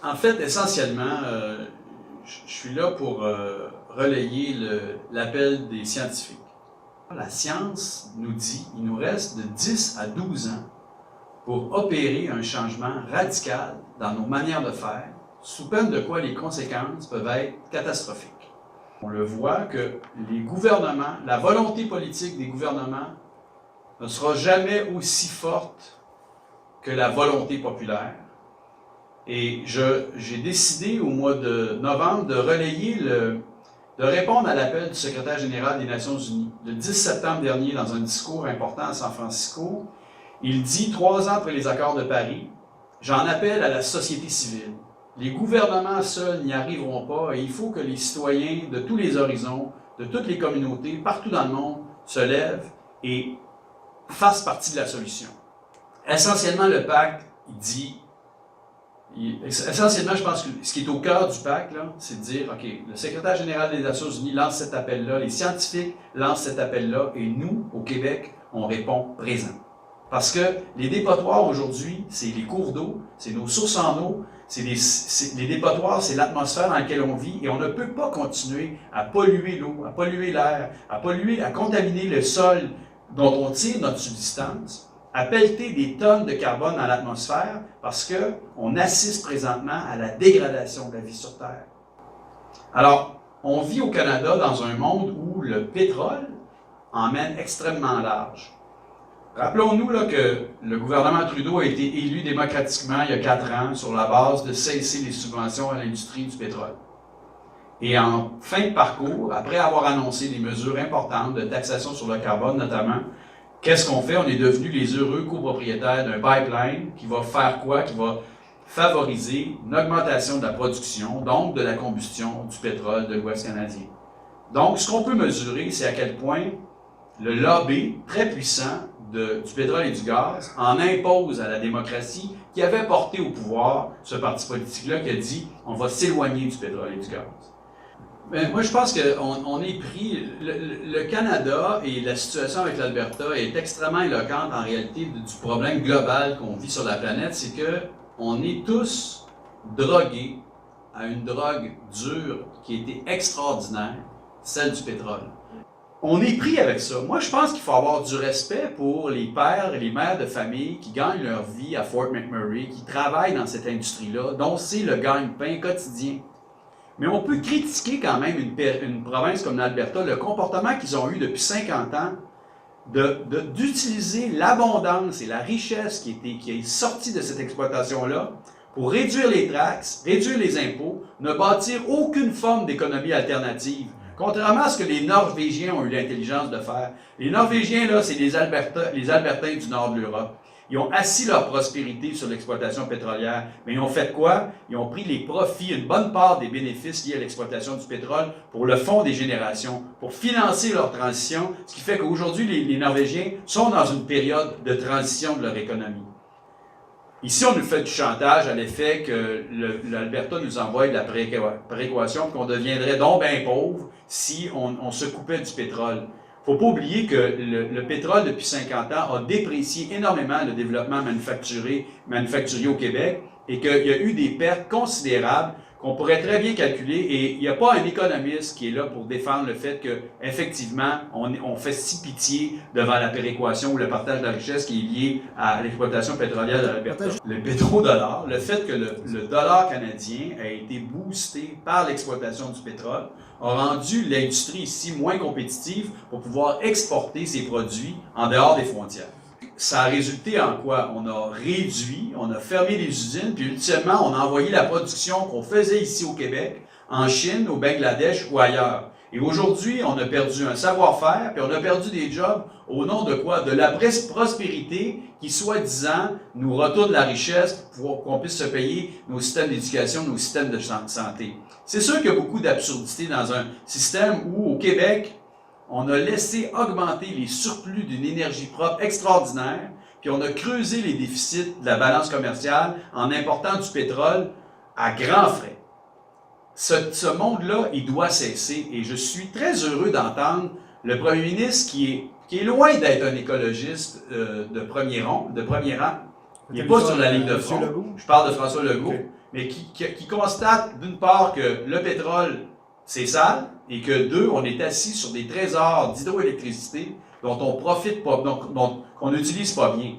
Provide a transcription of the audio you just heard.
En fait, essentiellement, je suis là pour relayer l'appel des scientifiques. La science nous dit qu'il nous reste de 10 à 12 ans pour opérer un changement radical dans nos manières de faire, sous peine de quoi les conséquences peuvent être catastrophiques. On le voit que les gouvernements, la volonté politique des gouvernements ne sera jamais aussi forte que la volonté populaire. Et j'ai décidé au mois de novembre de relayer, de répondre à l'appel du secrétaire général des Nations Unies. Le 10 septembre dernier, dans un discours important à San Francisco, il dit, 3 ans après les accords de Paris, « J'en appelle à la société civile. Les gouvernements seuls n'y arriveront pas et il faut que les citoyens de tous les horizons, de toutes les communautés, partout dans le monde, se lèvent et fassent partie de la solution. » Essentiellement, le pacte, il dit, essentiellement, je pense que ce qui est au cœur du pacte, c'est de dire, OK, le secrétaire général des Nations Unies lance cet appel-là, les scientifiques lancent cet appel-là, et nous, au Québec, on répond présent. Parce que les dépotoirs aujourd'hui, c'est les cours d'eau, c'est nos sources en eau, les dépotoirs, c'est l'atmosphère dans laquelle on vit, et on ne peut pas continuer à polluer l'eau, à polluer l'air, à contaminer le sol dont on tire notre subsistance, à pelleter des tonnes de carbone dans l'atmosphère parce qu'on assiste présentement à la dégradation de la vie sur Terre. Alors, on vit au Canada dans un monde où le pétrole emmène extrêmement large. Rappelons-nous que le gouvernement Trudeau a été élu démocratiquement il y a 4 ans sur la base de cesser les subventions à l'industrie du pétrole. Et en fin de parcours, après avoir annoncé des mesures importantes de taxation sur le carbone notamment, qu'est-ce qu'on fait? On est devenus les heureux copropriétaires d'un pipeline qui va faire quoi? Qui va favoriser une augmentation de la production, donc de la combustion du pétrole de l'Ouest canadien. Donc, ce qu'on peut mesurer, c'est à quel point le lobby très puissant du pétrole et du gaz en impose à la démocratie qui avait porté au pouvoir ce parti politique-là qui a dit « on va s'éloigner du pétrole et du gaz ». Mais moi, je pense qu'on est pris. Le Canada et la situation avec l'Alberta est extrêmement éloquente en réalité du problème global qu'on vit sur la planète. C'est qu'on est tous drogués à une drogue dure qui a été extraordinaire, celle du pétrole. On est pris avec ça. Moi, je pense qu'il faut avoir du respect pour les pères et les mères de famille qui gagnent leur vie à Fort McMurray, qui travaillent dans cette industrie-là, dont c'est le gagne-pain quotidien. Mais on peut critiquer quand même une province comme l'Alberta, le comportement qu'ils ont eu depuis 50 ans d'utiliser l'abondance et la richesse qui est sortie de cette exploitation-là pour réduire les taxes, réduire les impôts, ne bâtir aucune forme d'économie alternative. Contrairement à ce que les Norvégiens ont eu l'intelligence de faire. Les Norvégiens, là, c'est les Albertains du nord de l'Europe. Ils ont assis leur prospérité sur l'exploitation pétrolière. Mais ils ont fait quoi? Ils ont pris les profits, une bonne part des bénéfices liés à l'exploitation du pétrole pour le fonds des générations, pour financer leur transition, ce qui fait qu'aujourd'hui, les Norvégiens sont dans une période de transition de leur économie. Ici, on nous fait du chantage à l'effet que l'Alberta nous envoie de la prééquation, qu'on deviendrait donc bien pauvre si on se coupait du pétrole. Il ne faut pas oublier que le pétrole, depuis 50 ans, a déprécié énormément le développement manufacturier au Québec et qu'il y a eu des pertes considérables qu'on pourrait très bien calculer. Et il n'y a pas un économiste qui est là pour défendre le fait qu'effectivement, on fait si pitié devant la péréquation ou le partage de la richesse qui est lié à l'exploitation pétrolière de l'Alberta. Le pétrodollar, le fait que le dollar canadien a été boosté par l'exploitation du pétrole, a rendu l'industrie ici moins compétitive pour pouvoir exporter ses produits en dehors des frontières. Ça a résulté en quoi? On a réduit, on a fermé les usines, puis ultimement, on a envoyé la production qu'on faisait ici au Québec, en Chine, au Bangladesh ou ailleurs. Et aujourd'hui, on a perdu un savoir-faire, puis on a perdu des jobs au nom de quoi? De la prospérité qui, soi-disant, nous retourne la richesse pour qu'on puisse se payer nos systèmes d'éducation, nos systèmes de santé. C'est sûr qu'il y a beaucoup d'absurdité dans un système où, au Québec, on a laissé augmenter les surplus d'une énergie propre extraordinaire, puis on a creusé les déficits de la balance commerciale en important du pétrole à grands frais. Ce monde-là, il doit cesser, et je suis très heureux d'entendre le premier ministre qui est loin d'être un écologiste de premier rang. Il n'est pas sur la ligne de front. Je parle de François Legault. Okay. mais qui constate d'une part que le pétrole, c'est sale, et que deux, on est assis sur des trésors d'hydroélectricité dont on profite pas, qu'on n'utilise pas bien.